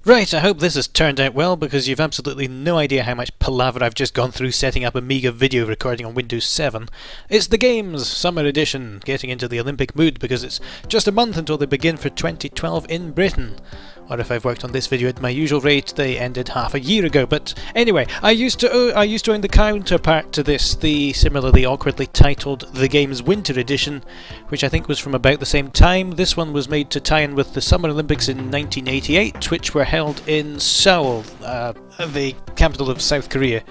Right, I hope this has turned out well, because you've absolutely no idea how much palaver I've just gone through setting up Amiga video recording on Windows 7. It's the Games Summer Edition, getting into the Olympic mood because it's just a month until they begin for 2012 in Britain. Or if I've worked on this video at my usual rate, they ended half a year ago. But anyway, I used to own the counterpart to this, the similarly awkwardly titled The Games Winter Edition, which I think was from about the same time. This one was made to tie in with the Summer Olympics in 1988, which were held in Seoul, the capital of South Korea.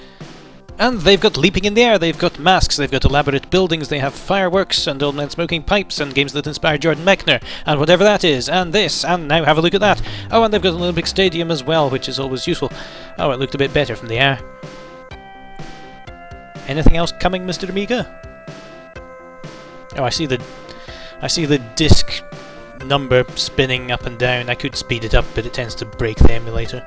And they've got leaping in the air, they've got masks, they've got elaborate buildings, they have fireworks and old men smoking pipes and games that inspire Jordan Mechner and whatever that is, and this, and now have a look at that. Oh, and they've got an Olympic stadium as well, which is always useful. Oh, it looked a bit better from the air. Anything else coming, Mr. Amiga? Oh, I see the disc number spinning up and down. I could speed it up, but it tends to break the emulator.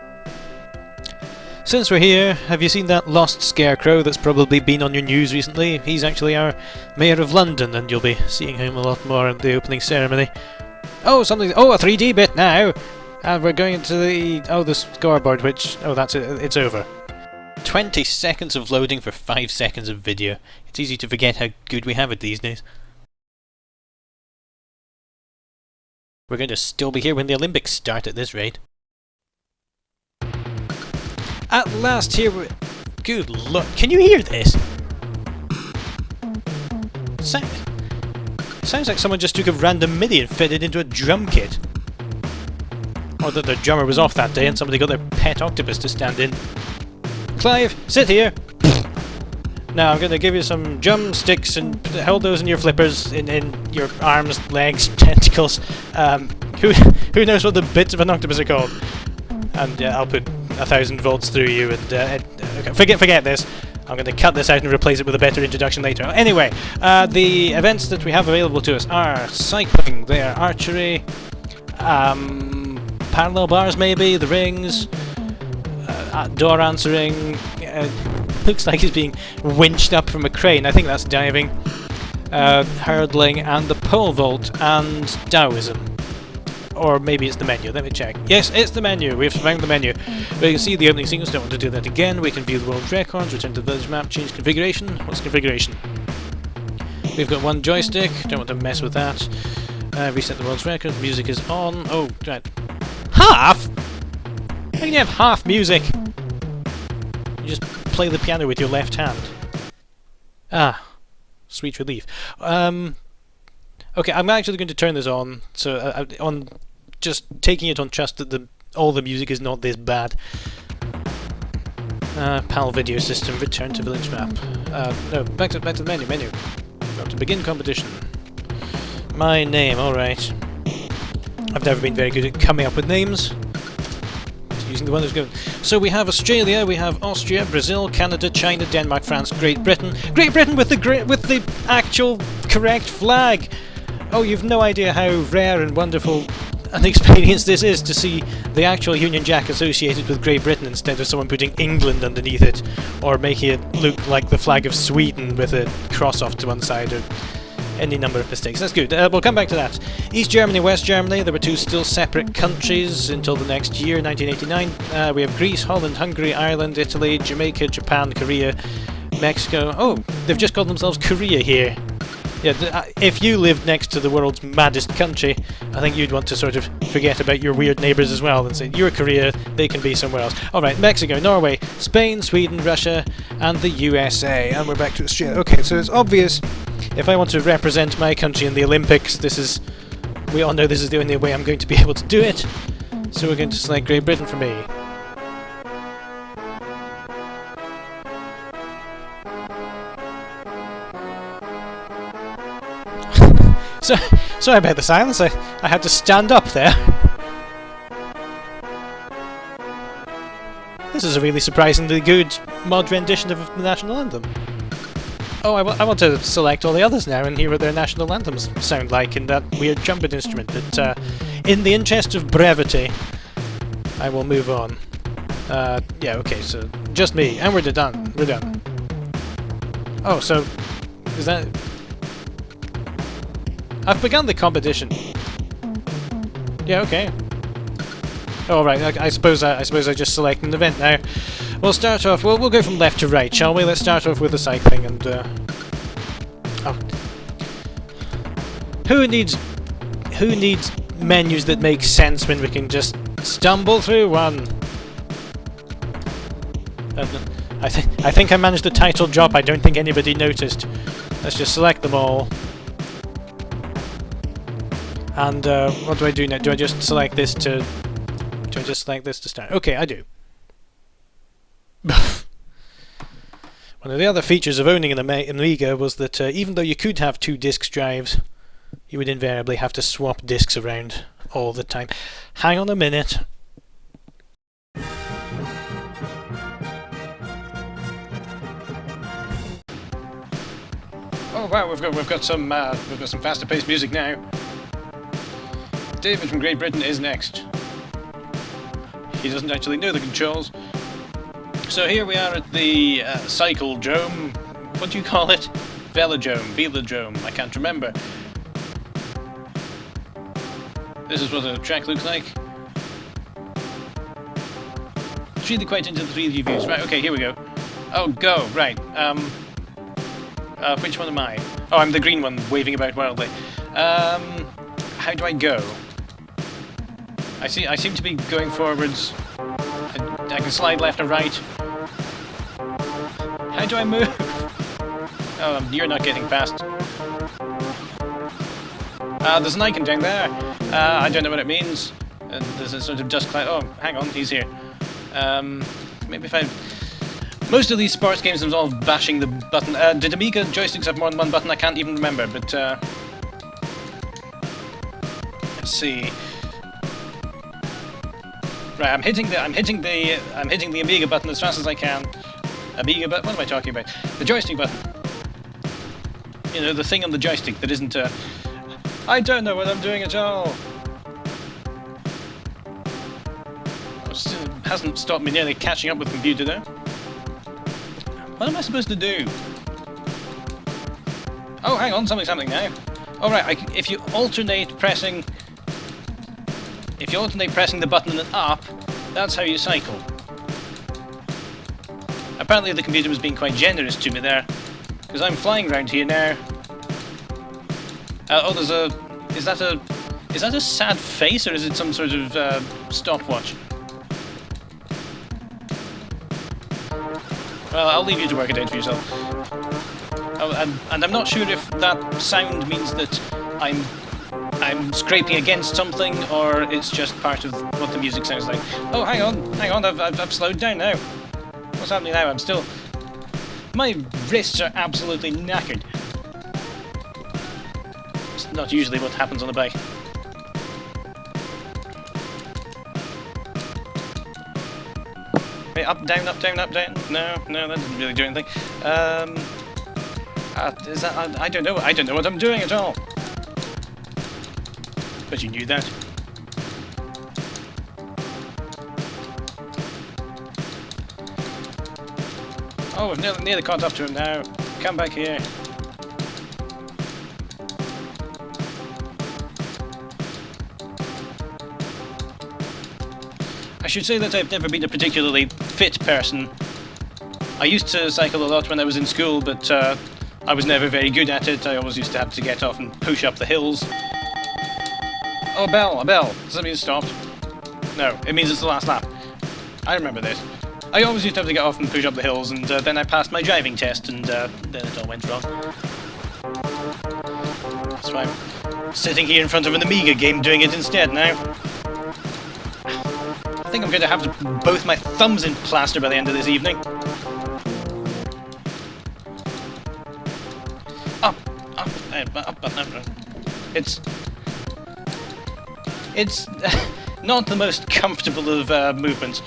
Since we're here, have you seen that lost scarecrow that's probably been on your news recently? He's actually our Mayor of London, and you'll be seeing him a lot more at the opening ceremony. Oh, something! Oh, a 3D bit now! And we're going into the scoreboard, which... oh, that's it, it's over. 20 seconds of loading for 5 seconds of video. It's easy to forget how good we have it these days. We're going to still be here when the Olympics start at this rate. At last, here we... good look, can you hear this? Sounds like someone just took a random MIDI and fed it into a drum kit. Or that their drummer was off that day and somebody got their pet octopus to stand in. Clive, sit here! Now I'm going to give you some drumsticks and hold those in your flippers, in your arms, legs, tentacles. Who knows what the bits of an octopus are called? And I'll put 1,000 volts through you, and okay, forget this. I'm going to cut this out and replace it with a better introduction later. Anyway, the events that we have available to us are cycling, there, archery, parallel bars maybe, the rings, door answering, looks like he's being winched up from a crane, I think that's diving, hurdling, and the pole vault, and Taoism. Or maybe it's the menu, let me check. Yes, it's the menu, we've found the menu. We can see the opening sequence, don't want to do that again. We can view the world records, return to the village map, change configuration. What's configuration? We've got one joystick, don't want to mess with that. Reset the world's record, music is on. Oh, right. Half? How can you have half music? You just play the piano with your left hand. Ah, sweet relief. Okay, I'm actually going to turn this on, so on just taking it on trust that all the music is not this bad. PAL video system, return to village map. No, back to the menu. Got to begin competition. My name, alright. I've never been very good at coming up with names. Just using the one that's given. So we have Australia, we have Austria, Brazil, Canada, China, Denmark, France, Great Britain. Great Britain with the actual correct flag! Oh, you've no idea how rare and wonderful an experience this is to see the actual Union Jack associated with Great Britain instead of someone putting England underneath it, or making it look like the flag of Sweden with a cross off to one side, or any number of mistakes. That's good. We'll come back to that. East Germany, West Germany, there were two still separate countries until the next year, 1989. We have Greece, Holland, Hungary, Ireland, Italy, Jamaica, Japan, Korea, Mexico. Oh, they've just called themselves Korea here. Yeah, if you lived next to the world's maddest country, I think you'd want to sort of forget about your weird neighbours as well and say, you're Korea, they can be somewhere else. Alright, Mexico, Norway, Spain, Sweden, Russia, and the USA. And we're back to Australia. Okay, so it's obvious, if I want to represent my country in the Olympics, we all know this is the only way I'm going to be able to do it. So we're going to select Great Britain for me. Sorry about the silence, I had to stand up there. This is a really surprisingly good mod rendition of the national anthem. Oh, I want to select all the others now and hear what their national anthems sound like in that weird trumpet instrument, but in the interest of brevity, I will move on. Yeah, okay, so just me, and we're done. We're done. Oh, so is that... I've begun the competition. Yeah, okay. All right. I suppose I just select an event now. We'll start off. We'll go from left to right, shall we? Let's start off with the cycling and. Oh. Who needs menus that make sense when we can just stumble through one? I think I managed the title drop. I don't think anybody noticed. Let's just select them all. And what do I do now? Do I just select this to? Do I just select this to start? Okay, I do. One of the other features of owning an Amiga was that even though you could have 2 disk drives, you would invariably have to swap disks around all the time. Hang on a minute. Oh wow, we've got some faster-paced music now. David from Great Britain is next. He doesn't actually know the controls. So here we are at the Cycle-drome. What do you call it? Velodrome, I can't remember. This is what a track looks like. It's really quite into the 3D views. Right, okay, here we go. Oh, go, right. Which one am I? Oh, I'm the green one, waving about wildly. How do I go? I seem to be going forwards. I can slide left or right. How do I move? Oh, you're not getting past. There's an icon down there. I don't know what it means. There's a sort of dust cloud. Oh, hang on, he's here. Maybe if I... Most of these sports games involve bashing the button. Did Amiga joysticks have more than one button? I can't even remember, but let's see. Right, I'm hitting the Amiga button as fast as I can. Amiga button? What am I talking about? The joystick button. You know, the thing on the joystick that isn't I don't know what I'm doing at all. Still hasn't stopped me nearly catching up with the computer though. What am I supposed to do? Oh, hang on, something's happening now. All right, if you alternate pressing the button and up, that's how you cycle. Apparently the computer was being quite generous to me there, because I'm flying around here now. Oh, there's a... Is that a sad face, or is it some sort of stopwatch? Well, I'll leave you to work it out for yourself. Oh, and I'm not sure if that sound means that I'm scraping against something, or it's just part of what the music sounds like. Oh, hang on, I've slowed down now. What's happening now? I'm still... My wrists are absolutely knackered. It's not usually what happens on a bike. Wait, up, down, up, down, up, down. No, that didn't really do anything. Is that... I don't know what I'm doing at all. But you knew that. Oh, we've nearly caught up to him now. Come back here. I should say that I've never been a particularly fit person. I used to cycle a lot when I was in school, but I was never very good at it. I always used to have to get off and push up the hills. Oh, a bell. Does that mean it's stopped? No, it means it's the last lap. I remember this. I always used to have to get off and push up the hills, and then I passed my driving test, and then it all went wrong. That's why I'm sitting here in front of an Amiga game doing it instead now. I think I'm going to have both my thumbs in plaster by the end of this evening. Up. It's not the most comfortable of movements.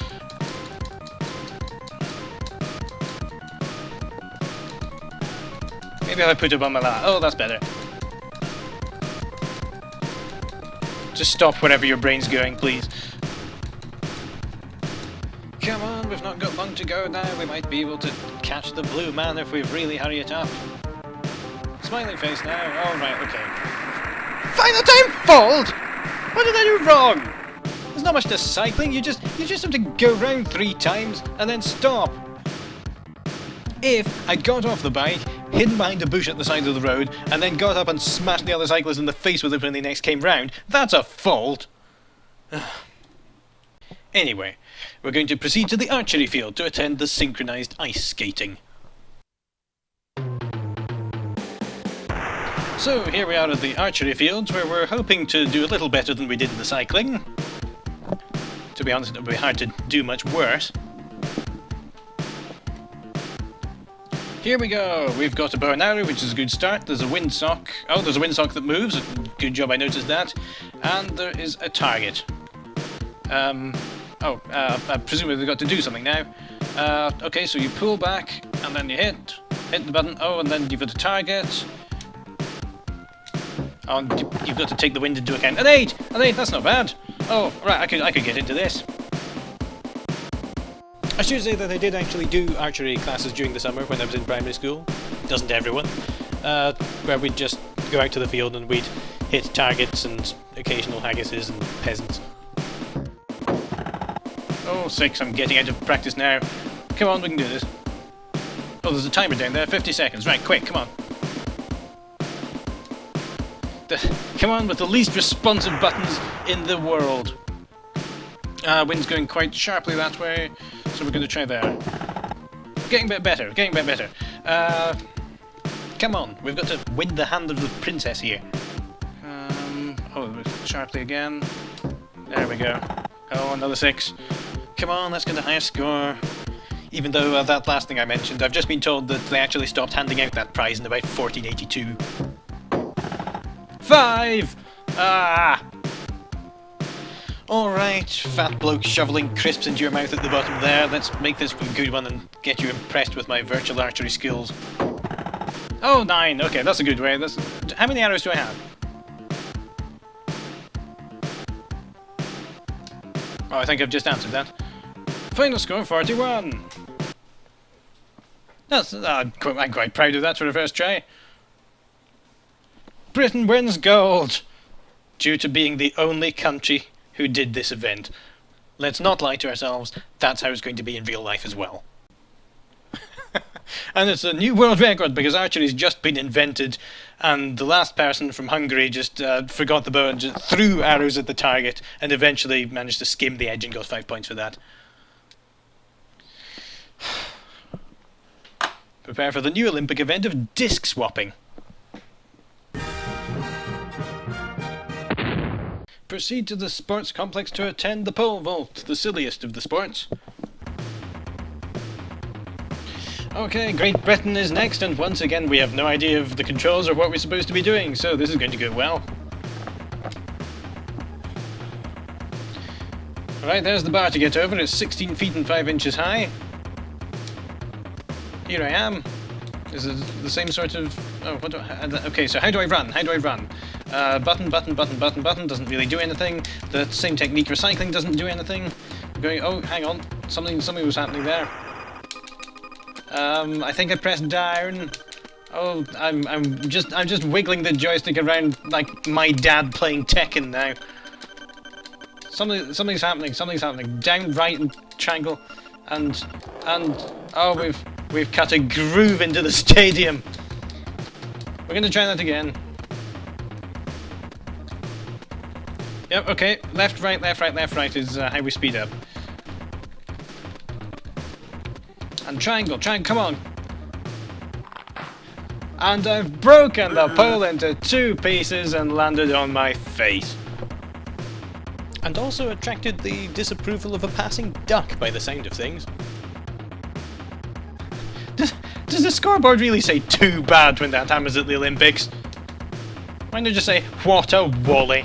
Maybe if I put it on my lap. Oh, that's better. Just stop wherever your brain's going, please. Come on, we've not got long to go now. We might be able to catch the blue man if we really hurry it up. Smiling face now. All right, okay. Final time fault! What did I do wrong? There's not much to cycling, you just have to go round 3 times and then stop. If I'd got off the bike, hidden behind a bush at the side of the road, and then got up and smashed the other cyclist in the face with it when they next came round, that's a fault. Anyway, we're going to proceed to the archery field to attend the synchronised ice skating. So here we are at the archery fields, where we're hoping to do a little better than we did in the cycling. To be honest, it would be hard to do much worse. Here we go! We've got a bow and arrow, which is a good start. There's a windsock. Oh, there's a windsock that moves. Good job I noticed that. And there is a target. I presume we've got to do something now. Okay, so you pull back, and then you hit the button. Oh, and then you've got a target. Oh, you've got to take the wind into account. An 8! An 8, that's not bad. Oh, right, I could get into this. I should say that I did actually do archery classes during the summer when I was in primary school. Doesn't everyone? Where we'd just go out to the field and we'd hit targets and occasional haggises and peasants. Oh, 6, I'm getting out of practice now. Come on, we can do this. Oh, there's a timer down there, 50 seconds. Right, quick, come on. Come on, with the least responsive buttons in the world. Wind's going quite sharply that way, so we're going to try there. Getting a bit better, getting a bit better. Come on, we've got to win the hand of the princess here. Oh, sharply again. There we go. Oh, another 6. Come on, let's get the highest score. Even though that last thing I mentioned, I've just been told that they actually stopped handing out that prize in about 1482. 5! Ah! Alright, fat bloke shoveling crisps into your mouth at the bottom there. Let's make this a good one and get you impressed with my virtual archery skills. Oh, 9! Okay, that's a good way. How many arrows do I have? Oh, I think I've just answered that. Final score, 41! I'm quite proud of that for a first try. Britain wins gold! Due to being the only country who did this event. Let's not lie to ourselves, that's how it's going to be in real life as well. And it's a new world record because archery's just been invented and the last person from Hungary just forgot the bow and just threw arrows at the target and eventually managed to skim the edge and got 5 points for that. Prepare for the new Olympic event of disc swapping. Proceed to the sports complex to attend the pole vault, the silliest of the sports. Okay, Great Britain is next, and once again we have no idea of the controls or what we're supposed to be doing, so this is going to go well. Alright, there's the bar to get over. It's 16 feet and 5 inches high. Here I am. Is it the same sort of... Oh, what do I... Okay, so how do I run? How do I run? Button, button, button, button, button doesn't really do anything. The same technique for cycling doesn't do anything. I'm going... Oh, hang on. Something was happening there. I think I pressed down. Oh, I'm just wiggling the joystick around like my dad playing Tekken now. Something's happening. Down, right, and triangle, and oh, we've cut a groove into the stadium. We're gonna try that again. Yep. Okay. Left, right, left, right, left, right is how we speed up. And triangle, come on. And I've broken the pole into 2 pieces and landed on my face. And also attracted the disapproval of a passing duck by the sound of things. Does the scoreboard really say too bad when that happens at the Olympics? Why don't you just say, what a wally?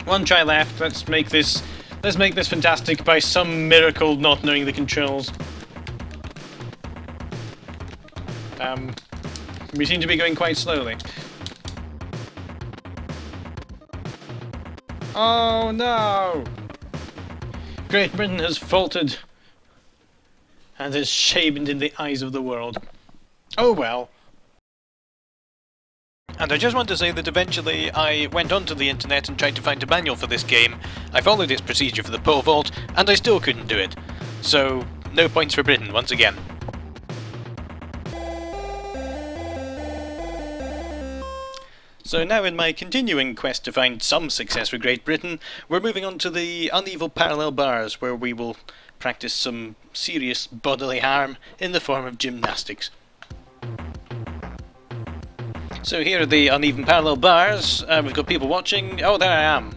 1 try left, let's make this fantastic by some miracle not knowing the controls. We seem to be going quite slowly. Oh no! Great Britain has faltered and is shamed in the eyes of the world. Oh well. And I just want to say that eventually I went onto the internet and tried to find a manual for this game. I followed its procedure for the pole vault, and I still couldn't do it. So, no points for Britain once again. So now in my continuing quest to find some success for Great Britain, we're moving on to the uneven parallel bars, where we will practice some serious bodily harm in the form of gymnastics. So here are the uneven parallel bars. We've got people watching. Oh, there I am.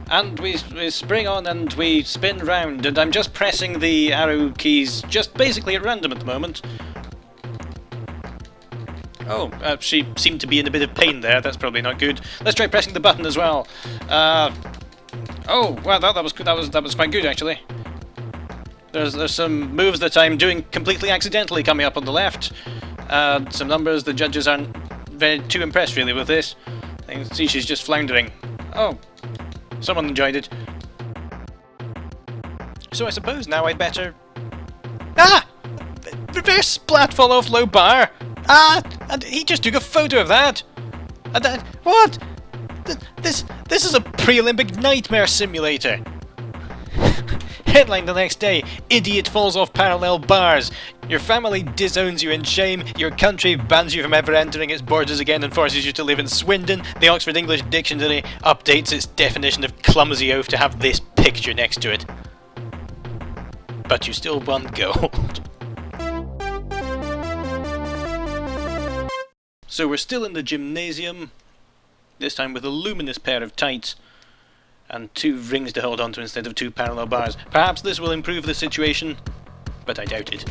And we spring on and we spin round, and I'm just pressing the arrow keys just basically at random at the moment. Oh, she seemed to be in a bit of pain there. That's probably not good. Let's try pressing the button as well. Oh, well, that was quite good actually. There's some moves that I'm doing completely accidentally coming up on the left. Some numbers. The judges aren't too impressed really with this. I can see she's just floundering. Oh, someone enjoyed it. So I suppose now I'd better... Ah! Reverse splat fall off low bar! Ah! And he just took a photo of that! And that... What? This is a pre-Olympic nightmare simulator! Headline the next day: Idiot falls off parallel bars. Your family disowns you in shame. Your country bans you from ever entering its borders again and forces you to live in Swindon. The Oxford English Dictionary updates its definition of clumsy oaf to have this picture next to it. But you still won gold. So we're still in the gymnasium, this time with a luminous pair of tights and 2 rings to hold onto instead of 2 parallel bars. Perhaps this will improve the situation, but I doubt it.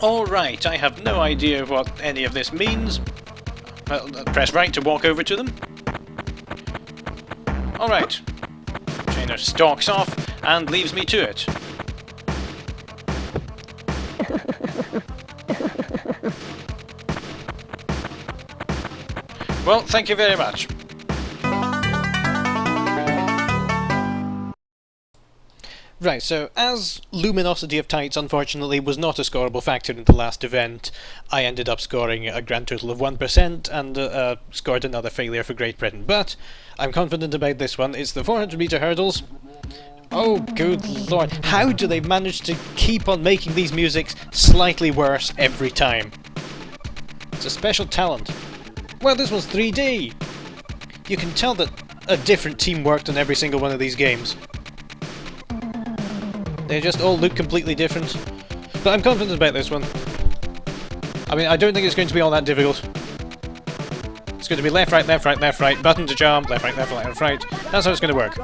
Alright, I have no idea what any of this means. Well, press right to walk over to them. Alright. Trainer stalks off and leaves me to it. Well, thank you very much. Right, so as luminosity of tights unfortunately was not a scoreable factor in the last event, I ended up scoring a grand total of 1% and scored another failure for Great Britain. But I'm confident about this one. It's the 400 meter hurdles. Oh, good lord. How do they manage to keep on making these musics slightly worse every time? It's a special talent. Well, this one's 3D! You can tell that a different team worked on every single one of these games. They just all look completely different. But I'm confident about this one. I mean, I don't think it's going to be all that difficult. It's going to be left, right, left, right, left, right, button to jump, left, right, left, left, right. That's how it's going to work.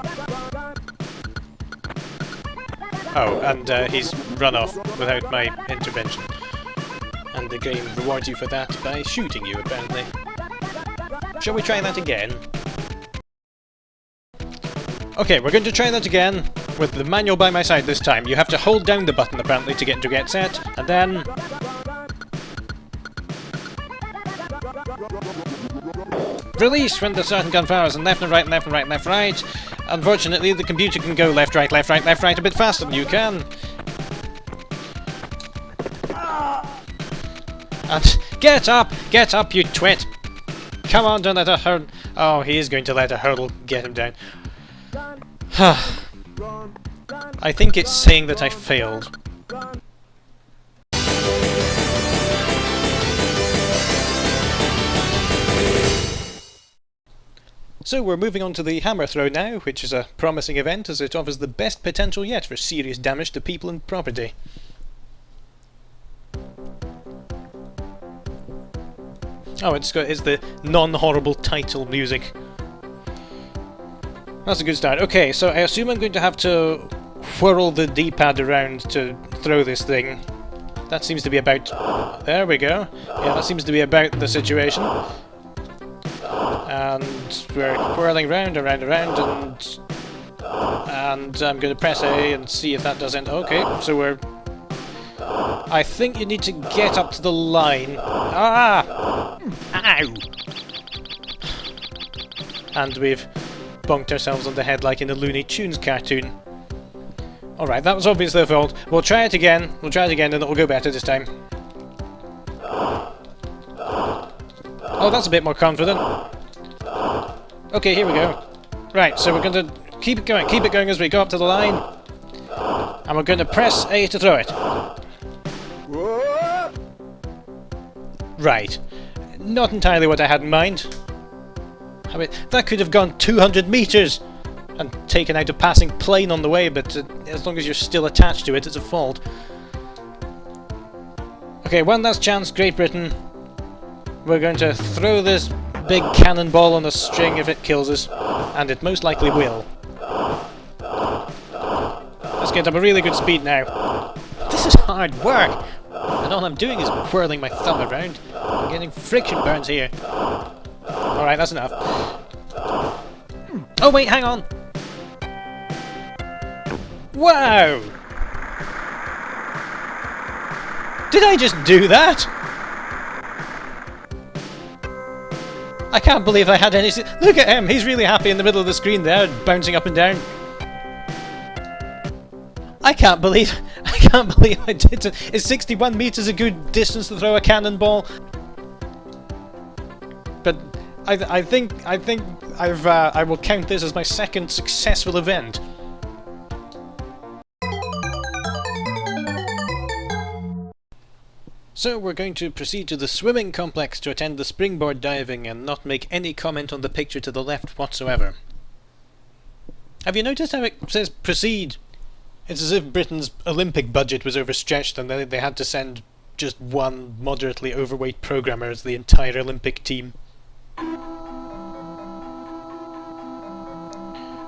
Oh, and he's run off without my intervention. And the game rewards you for that by shooting you, apparently. Shall we try that again? Okay, we're going to try that again, with the manual by my side this time. You have to hold down the button, apparently, to get into Get Set, and then... Release when the certain gun fires, and left and right, left and right, left, right. Unfortunately, the computer can go left, right, left, right, left, right a bit faster than you can. And get up, you twit! Come on, don't let her hurdle. Oh, he is going to let a hurdle get him down. I think it's saying that I failed. So we're moving on to the hammer throw now, which is a promising event as it offers the best potential yet for serious damage to people and property. Oh, it's the non-horrible title music. That's a good start. Okay, so I assume I'm going to have to whirl the D-pad around to throw this thing. That seems to be about... There we go. Yeah, that seems to be about the situation. And we're whirling round, around, and I'm going to press A and see if that does it. Okay, so we're... I think you need to get up to the line. Ah! Ow! And we've bonked ourselves on the head like in a Looney Tunes cartoon. Alright, that was obviously their fault. We'll try it again. We'll try it again and it'll go better this time. Oh, that's a bit more confident. Okay, here we go. Right, so we're going to keep it going as we go up to the line. And we're going to press A to throw it. Right. Not entirely what I had in mind. I mean, that could have gone 200 meters and taken out a passing plane on the way, but as long as you're still attached to it, it's a fault. Okay, one last chance, Great Britain. We're going to throw this big cannonball on a string if it kills us, and it most likely will. Let's get up a really good speed now. This is hard work, and all I'm doing is whirling my thumb around. I'm getting friction burns here. Alright, that's enough. Oh wait, hang on! Wow! Did I just do that? I can't believe I had any... Look at him! He's really happy in the middle of the screen there, bouncing up and down. I can't believe I did it. Is 61 meters a good distance to throw a cannonball? But I think I will count this as my second successful event. So we're going to proceed to the swimming complex to attend the springboard diving and not make any comment on the picture to the left whatsoever. Have you noticed how it says proceed? It's as if Britain's Olympic budget was overstretched and they had to send just one moderately overweight programmer as the entire Olympic team.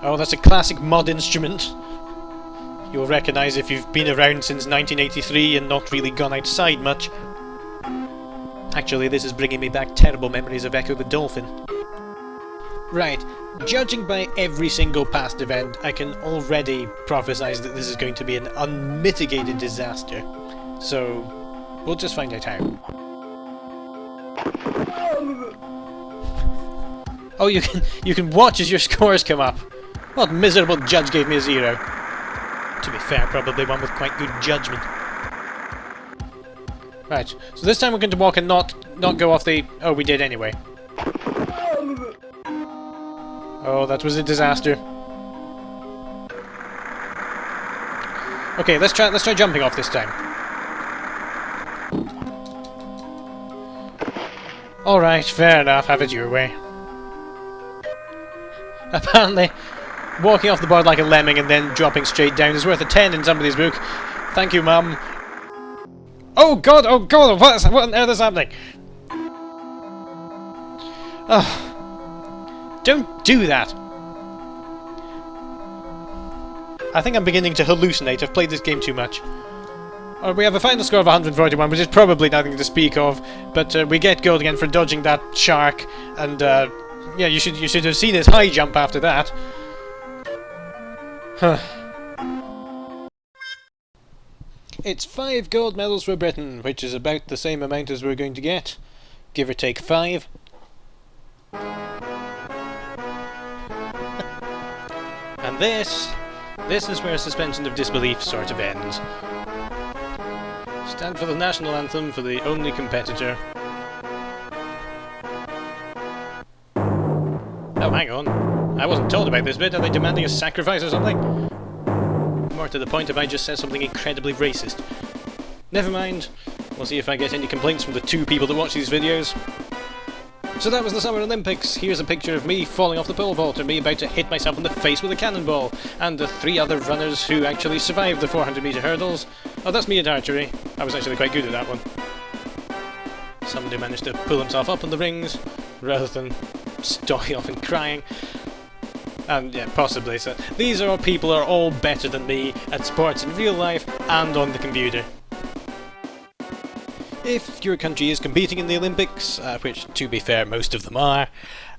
Oh, that's a classic mod instrument. You'll recognise if you've been around since 1983 and not really gone outside much. Actually, this is bringing me back terrible memories of Echo the Dolphin. Right, judging by every single past event, I can already prophesise that this is going to be an unmitigated disaster. So, we'll just find out how. Oh, you can watch as your scores come up. What miserable judge gave me a 0? To be fair, probably one with quite good judgment. Right, so this time we're going to walk and not go off the... Oh, we did anyway. Oh, that was a disaster. Okay, let's try jumping off this time. Alright, fair enough, have it your way. Apparently, walking off the board like a lemming and then dropping straight down is worth a 10 in somebody's book. Thank you, Mum. Oh god, what on earth is happening? Oh, don't do that. I think I'm beginning to hallucinate. I've played this game too much. We have a final score of 141, which is probably nothing to speak of, but we get gold again for dodging that shark, and yeah, you should have seen his high jump after that. Huh. It's 5 gold medals for Britain, which is about the same amount as we're going to get, give or take 5. And this is where suspension of disbelief sort of ends. Stand for the national anthem for the only competitor. Oh, hang on. I wasn't told about this bit. Are they demanding a sacrifice or something? More to the point, if I just said something incredibly racist. Never mind. We'll see if I get any complaints from the 2 people that watch these videos. So that was the Summer Olympics. Here's a picture of me falling off the pole vault and me about to hit myself in the face with a cannonball, and the 3 other runners who actually survived the 400-metre hurdles. Oh, that's me at archery. I was actually quite good at that one. Somebody managed to pull himself up on the rings, rather than stalking off and crying. And yeah, possibly. So these are people who are all better than me at sports in real life and on the computer. If your country is competing in the Olympics, which to be fair most of them are,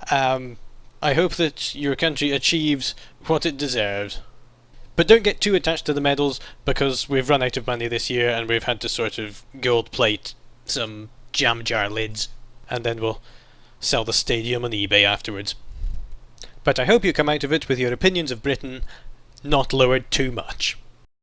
I hope that your country achieves what it deserves. But don't get too attached to the medals, because we've run out of money this year and we've had to sort of gold plate some jam jar lids, and then we'll sell the stadium on eBay afterwards. But I hope you come out of it with your opinions of Britain not lowered too much.